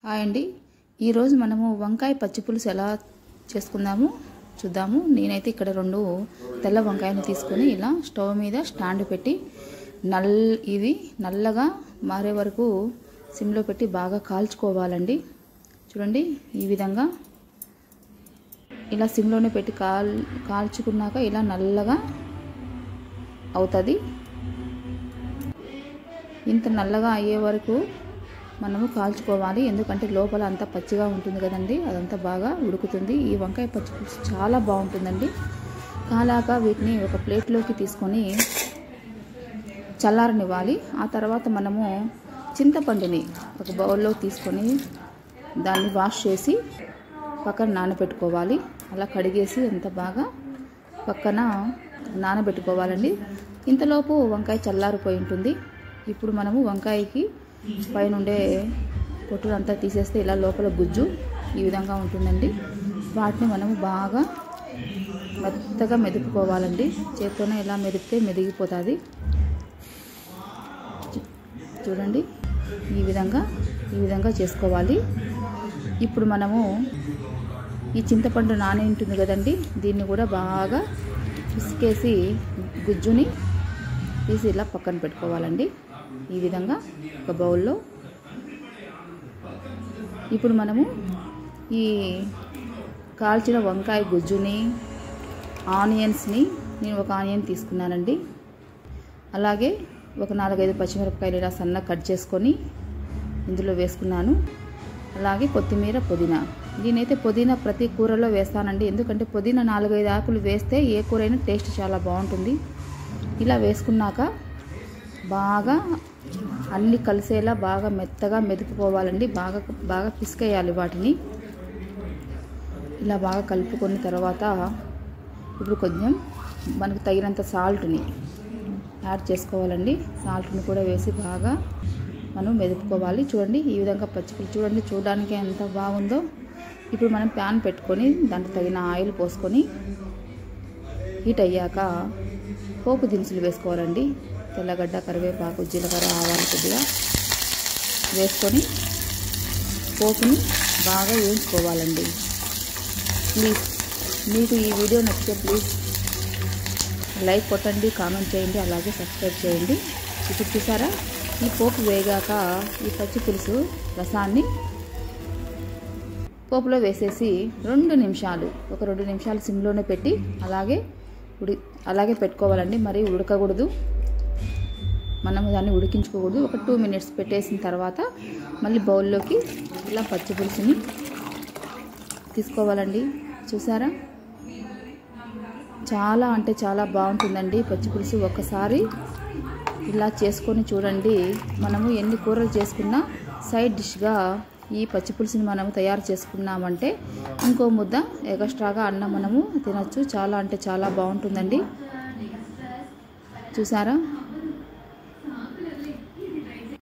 Hi అండి, ఈరోజు మనము వంకాయ పచ్చి పులుసు ఎలా చేసుకుందాము చూద్దాము. నేనైతే ఇక్కడ 2 తెల్ల వంకాయలు తీసుకొని ఇలా స్టవ్ మీద స్టాండ్ పెట్టి ఇది నల్లగా మారే వరకు సిమ్లో పెట్టి బాగా కాల్చుకోవాలండి. చూడండి, ఈ విధంగా ఇలా సిమ్లోనే పెట్టి కాల్చుకున్నాక ఇలా నల్లగా అవుతుంది. ఇంత నల్లగా అయ్యే వరకు మనము కాల్చుకోవాలి, ఎందుకంటే లోపల అంతా పచ్చిగా ఉంటుంది కదండి, అదంతా బాగా ఉడుకుతుంది. ఈ వంకాయ పచ్చి పులుసు చాలా బాగుంటుందండి. కాలాక వీటిని ఒక ప్లేట్లోకి తీసుకొని చల్లారనివ్వాలి. ఆ తర్వాత మనము చింతపండుని ఒక బౌల్లో తీసుకొని దాన్ని వాష్ చేసి పక్కన నానబెట్టుకోవాలి. అలా కడిగేసి అంత బాగా పక్కన నానబెట్టుకోవాలండి. ఇంతలోపు వంకాయ చల్లారిపోయి ఉంటుంది. ఇప్పుడు మనము వంకాయకి పైన ఉండే పొట్టునంతా తీసేస్తే ఇలా లోపల గుజ్జు ఈ విధంగా ఉంటుందండి. వాటిని మనము బాగా మెత్తగా మెదుపుకోవాలండి. చేత్తోనే ఇలా మెదిపితే మెదిగిపోతుంది. చూడండి, ఈ విధంగా చేసుకోవాలి. ఇప్పుడు మనము ఈ చింతపండు నానే ఉంటుంది కదండి, దీన్ని కూడా బాగా పిసికేసి గుజ్జుని తీసి ఇలా పక్కన పెట్టుకోవాలండి. ఈ విధంగా ఒక బౌల్లో ఇప్పుడు మనము ఈ కాల్చిన వంకాయ గుజ్జుని, ఆనియన్స్ని, నేను ఒక ఆనియన్ తీసుకున్నానండి. అలాగే ఒక 4-5 పచ్చిమిరపకాయలు ఇలా సన్నగా కట్ చేసుకొని ఇందులో వేసుకున్నాను. అలాగే కొత్తిమీర, పుదీనా. నేనైతే పుదీనా ప్రతి కూరలో వేస్తానండి, ఎందుకంటే పుదీనా 4-5 ఆకులు వేస్తే ఏ కూరైనా టేస్ట్ చాలా బాగుంటుంది. ఇలా వేసుకున్నాక బాగా అన్నీ కలిసేలా బాగా మెత్తగా మెదుపుకోవాలండి. బాగా పిసికేయాలి వాటిని. ఇలా బాగా కలుపుకున్న తర్వాత ఇప్పుడు కొంచెం మనకు తగినంత సాల్ట్ని యాడ్ చేసుకోవాలండి. సాల్ట్ని కూడా వేసి బాగా మనం మెదుపుకోవాలి. చూడండి, ఈ విధంగా పచ్చిపులుసు చూడండి, చూడడానికి ఎంత బాగుందో. ఇప్పుడు మనం ప్యాన్ పెట్టుకొని దాంట్లో తగిన ఆయిల్ పోసుకొని హీట్ అయ్యాక పోపు దినుసులు వేసుకోవాలండి. తెల్లగడ్డ, కరివేపాకు, జీలకర్ర, ఆవాలు కొద్దిగా వేసుకొని పోపుని బాగా వేయించుకోవాలండి. ప్లీజ్ మీకు ఈ వీడియో నచ్చితే ప్లీజ్ లైక్ కొట్టండి, కామెంట్ చేయండి, అలాగే సబ్స్క్రైబ్ చేయండి. ఇప్పుడు చూసారా, ఈ పోపు వేగాక ఈ పచ్చి పులుసు రసాన్ని పోపులో వేసేసి 2 నిమిషాలు సిమ్లోనే పెట్టి అలాగే పెట్టుకోవాలండి. మరి ఉడకకూడదు, మనం దాన్ని ఉడికించుకోకూడదు. ఒక 2 మినిట్స్ పెట్టేసిన తర్వాత మళ్ళీ బౌల్లోకి ఇలా పచ్చి పులుసుని తీసుకోవాలండి. చూసారా, చాలా అంటే చాలా బాగుంటుందండి పచ్చి పులుసు. ఒక్కసారి ఇలా చేసుకొని చూడండి. మనము ఎన్ని కూరలు చేసుకున్నా సైడ్ డిష్గా ఈ పచ్చి పులుసుని మనము తయారు చేసుకున్నామంటే ఇంకో ముద్ద ఎక్స్ట్రాగా అన్నం మనము తినచ్చు. చాలా అంటే చాలా బాగుంటుందండి. చూసారా.